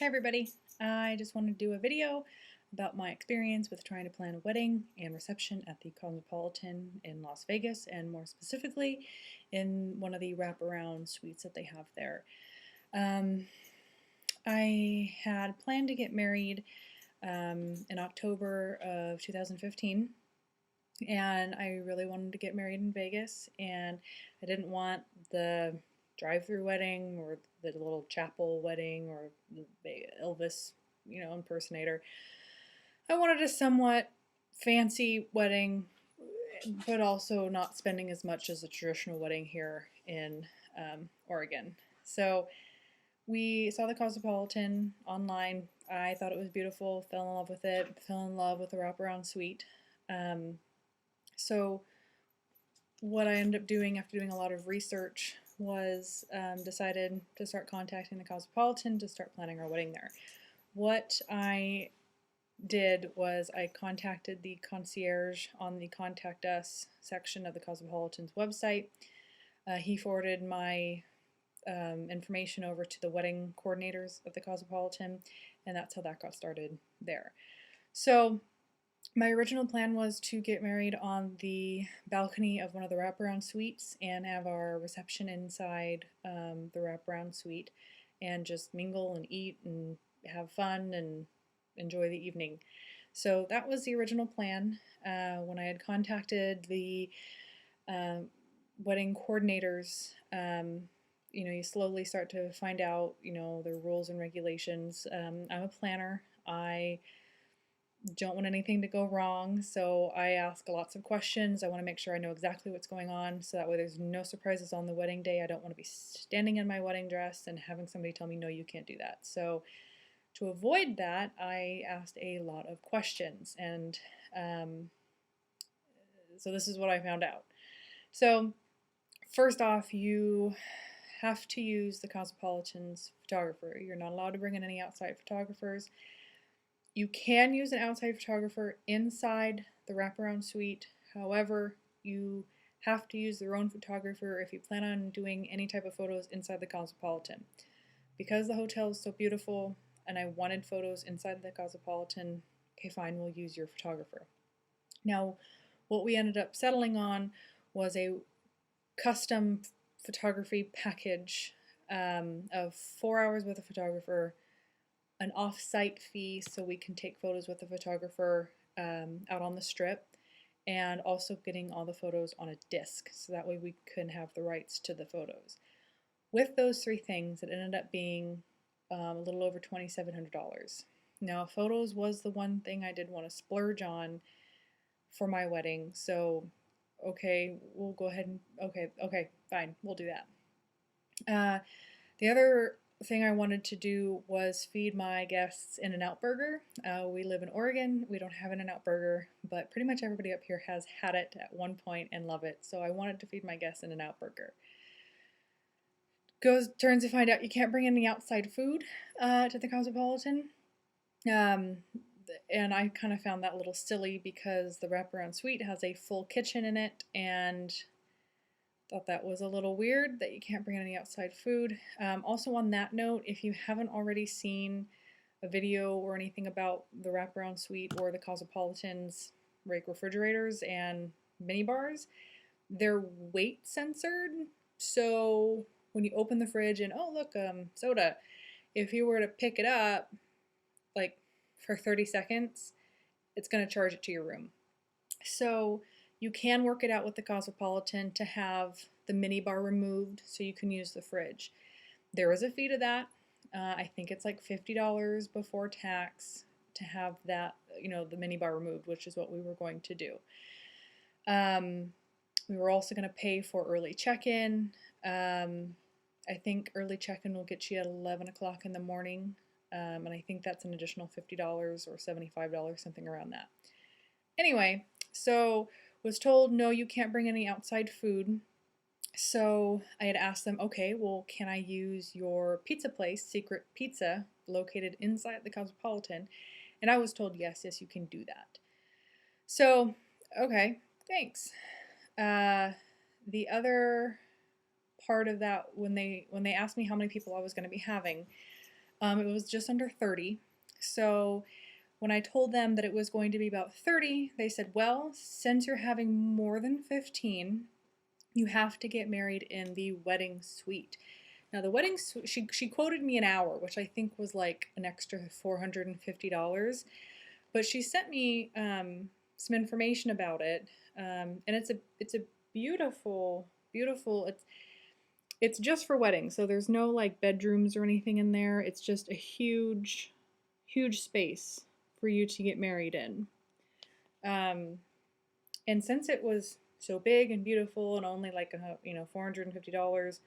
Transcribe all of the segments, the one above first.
Hi everybody, I just wanted to do a video about my experience with trying to plan a wedding and reception at the Cosmopolitan in Las Vegas, and more specifically in one of the wraparound suites that they have there. I had planned to get married in October of 2015, and I really wanted to get married in Vegas, and I didn't want the drive-through wedding or the little chapel wedding or the Elvis, impersonator. I wanted a somewhat fancy wedding, but also not spending as much as a traditional wedding here in Oregon. So we saw the Cosmopolitan online. I thought it was beautiful, fell in love with it, fell in love with the Wraparound Suite. So what I ended up doing after doing a lot of research was decided to start contacting the Cosmopolitan to start planning our wedding there. What I did was I contacted the concierge on the Contact Us section of the Cosmopolitan's website. He forwarded my information over to the wedding coordinators of the Cosmopolitan, and that's how that got started there. So my original plan was to get married on the balcony of one of the wraparound suites and have our reception inside the wraparound suite and just mingle and eat and have fun and enjoy the evening. So that was the original plan. When I had contacted the wedding coordinators, you slowly start to find out, the rules and regulations. I'm a planner. I don't want anything to go wrong, so I ask lots of questions. I want to make sure I know exactly what's going on, so that way there's no surprises on the wedding day. I don't want to be standing in my wedding dress and having somebody tell me, no, you can't do that. So to avoid that, I asked a lot of questions, and so this is what I found out. So first off, you have to use the Cosmopolitan's photographer. You're not allowed to bring in any outside photographers. You can use an outside photographer inside the wraparound suite. However, you have to use their own photographer if you plan on doing any type of photos inside the Cosmopolitan. Because the hotel is so beautiful and I wanted photos inside the Cosmopolitan, okay, fine, we'll use your photographer. Now, what we ended up settling on was a custom photography package of 4 hours with a photographer, an off-site fee so we can take photos with the photographer out on the strip, and also getting all the photos on a disc so that way we can have the rights to the photos. With those three things, it ended up being a little over $2,700. Now, photos was the one thing I did want to splurge on for my wedding, so okay, we'll go ahead and okay, fine, we'll do that. The other thing I wanted to do was feed my guests In-N-Out Burger. We live in Oregon. We don't have In-N-Out Burger, but pretty much everybody up here has had it at one point and love it. So I wanted to feed my guests In-N-Out Burger. Turns to find out you can't bring any outside food to the Cosmopolitan. And I kind of found that a little silly because the wraparound suite has a full kitchen in it, and thought that was a little weird that you can't bring any outside food. Also on that note, if you haven't already seen a video or anything about the wraparound suite or the Cosmopolitan's refrigerators and mini bars, they're weight censored. So when you open the fridge and, oh look, soda, if you were to pick it up like for 30 seconds, it's going to charge it to your room. So you can work it out with the Cosmopolitan to have the mini bar removed so you can use the fridge. There is a fee to that. I think it's like $50 before tax to have that, the mini bar removed, which is what we were going to do. We were also going to pay for early check-in. I think early check-in will get you at 11 o'clock in the morning, and I think that's an additional $50 or $75, something around that. Anyway, so was told, no, you can't bring any outside food. So I had asked them, okay, well, can I use your pizza place, Secret Pizza, located inside the Cosmopolitan? And I was told, yes, you can do that. So, okay, thanks. The other part of that, when they asked me how many people I was going to be having, It was just under 30. So when I told them that it was going to be about 30, they said, well, since you're having more than 15, you have to get married in the wedding suite. Now the wedding suite, she quoted me an hour, which I think was like an extra $450, but she sent me some information about it, and it's a beautiful beautiful. It's just for weddings, so there's no like bedrooms or anything in there. It's just a huge space for you to get married in. Um, and since it was so big and beautiful and only like $450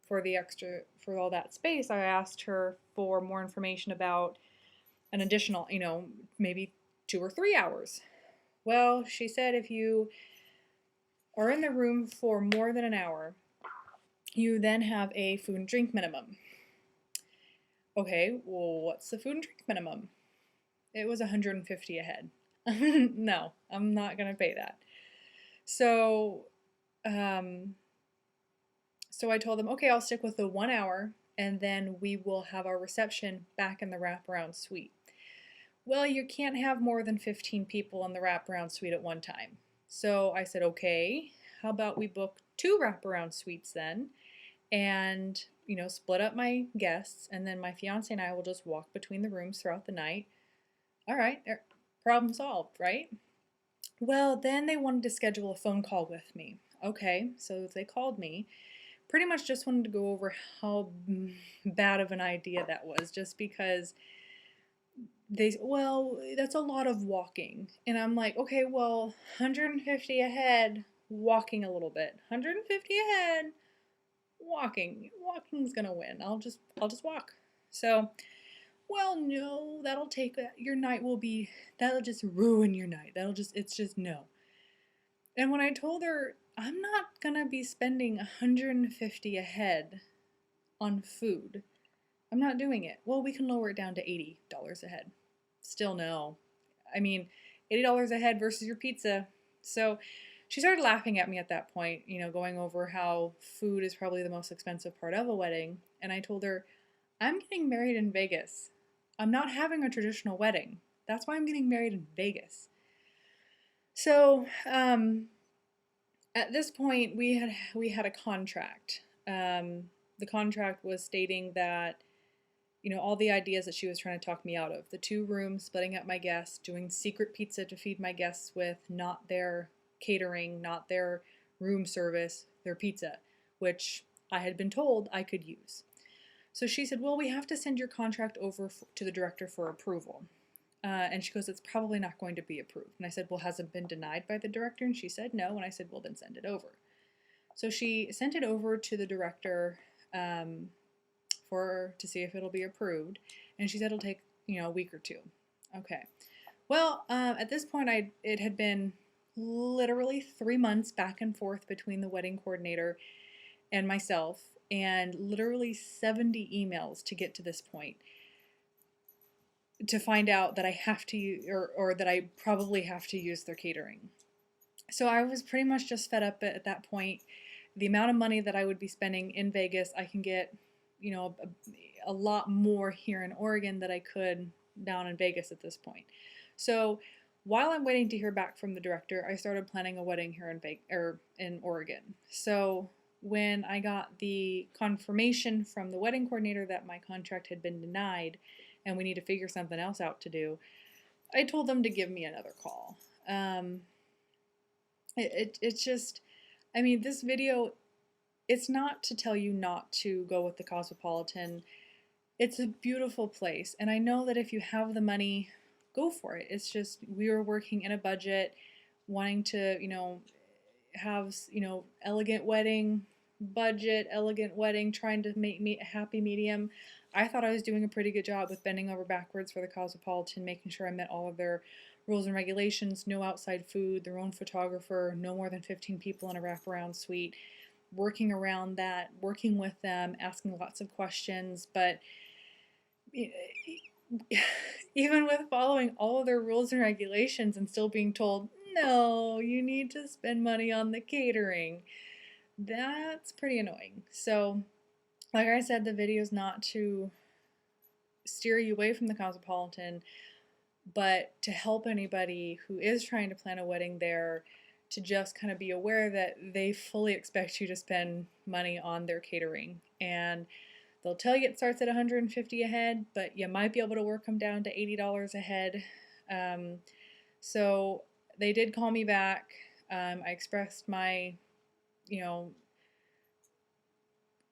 for the extra for all that space, I asked her for more information about an additional, maybe 2 or 3 hours. Well, she said if you are in the room for more than an hour, you then have a food and drink minimum. Okay, well, what's the food and drink minimum? It was $150 a head. No, I'm not gonna pay that. So, so I told them, okay, I'll stick with the 1 hour, and then we will have our reception back in the wraparound suite. Well, you can't have more than 15 people in the wraparound suite at one time. So I said, okay, how about we book 2 wraparound suites then, and split up my guests, and then my fiance and I will just walk between the rooms throughout the night. All right, problem solved, right? Well, then they wanted to schedule a phone call with me. Okay, so they called me. Pretty much just wanted to go over how bad of an idea that was, just because well, that's a lot of walking. And I'm like, okay, well, 150 a head, walking a little bit. 150 a head, walking's gonna win. I'll just walk. So, well, no, your night will be, that'll just ruin your night. It's just no. And when I told her I'm not gonna be spending 150 a head on food, I'm not doing it. Well, we can lower it down to $80 a head. Still no. I mean, $80 a head versus your pizza. So she started laughing at me at that point, going over how food is probably the most expensive part of a wedding. And I told her, I'm getting married in Vegas. I'm not having a traditional wedding. That's why I'm getting married in Vegas. So at this point, we had a contract. The contract was stating that all the ideas that she was trying to talk me out of. The 2 rooms, splitting up my guests, doing secret pizza to feed my guests with, not their catering, not their room service, their pizza, which I had been told I could use. So she said, well, we have to send your contract over to the director for approval. And she goes, it's probably not going to be approved. And I said, well, has it been denied by the director? And she said, no. And I said, well, then send it over. So she sent it over to the director to see if it'll be approved. And she said it'll take, a week or 2. Okay. Well, at this point, it had been literally 3 months back and forth between the wedding coordinator and myself, and literally 70 emails to get to this point, to find out that I have to use, or that I probably have to use their catering. So I was pretty much just fed up at that point. The amount of money that I would be spending in Vegas, I can get, a lot more here in Oregon that I could down in Vegas at this point. So while I'm waiting to hear back from the director, I started planning a wedding here in Oregon. So when I got the confirmation from the wedding coordinator that my contract had been denied and we need to figure something else out to do, I told them to give me another call. It's just, this video, it's not to tell you not to go with the Cosmopolitan. It's a beautiful place, and I know that if you have the money, go for it. It's just, we were working in a budget, wanting to, have, elegant wedding, trying to make me a happy medium. I thought I was doing a pretty good job with bending over backwards for the Cosmopolitan, making sure I met all of their rules and regulations, no outside food, their own photographer, no more than 15 people in a wraparound suite, working around that, working with them, asking lots of questions. But even with following all of their rules and regulations and still being told, no, you need to spend money on the catering, that's pretty annoying. So, like I said, the video is not to steer you away from the Cosmopolitan, but to help anybody who is trying to plan a wedding there, to just kind of be aware that they fully expect you to spend money on their catering. And they'll tell you it starts at $150 a head, but you might be able to work them down to $80 a head. So they did call me back. I expressed my, you know,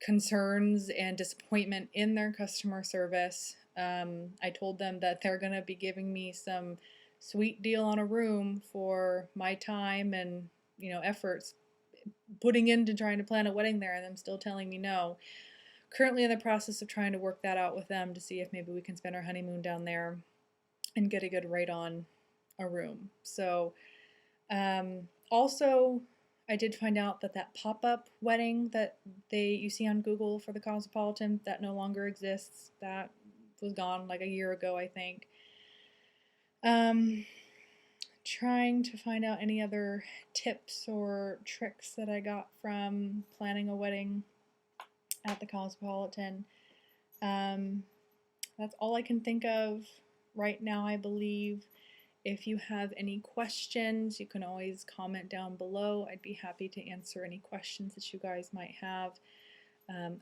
concerns and disappointment in their customer service. I told them that they're going to be giving me some sweet deal on a room for my time and, you know, efforts putting into trying to plan a wedding there, and them still telling me no. Currently in the process of trying to work that out with them to see if maybe we can spend our honeymoon down there and get a good rate on a room. So also, I did find out that that pop-up wedding that you see on Google for the Cosmopolitan, that no longer exists. That was gone like a year ago, I think. Trying to find out any other tips or tricks that I got from planning a wedding at the Cosmopolitan. That's all I can think of right now, I believe. If you have any questions, you can always comment down below. I'd be happy to answer any questions that you guys might have.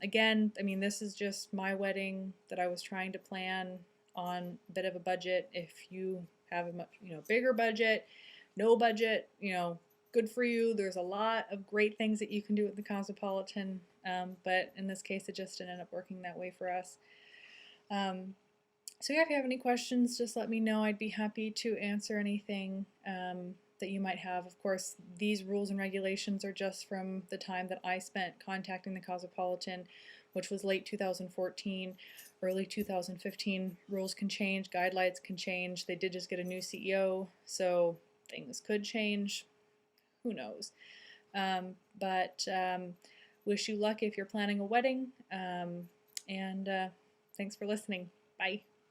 Again, I mean, this is just my wedding that I was trying to plan on a bit of a budget. If you have a much, bigger budget, no budget, good for you. There's a lot of great things that you can do with the Cosmopolitan, but in this case, it just didn't end up working that way for us. So yeah, if you have any questions, just let me know. I'd be happy to answer anything that you might have. Of course, these rules and regulations are just from the time that I spent contacting the Cosmopolitan, which was late 2014, early 2015. Rules can change, guidelines can change. They did just get a new CEO, so things could change. Who knows? But wish you luck if you're planning a wedding, and thanks for listening. Bye.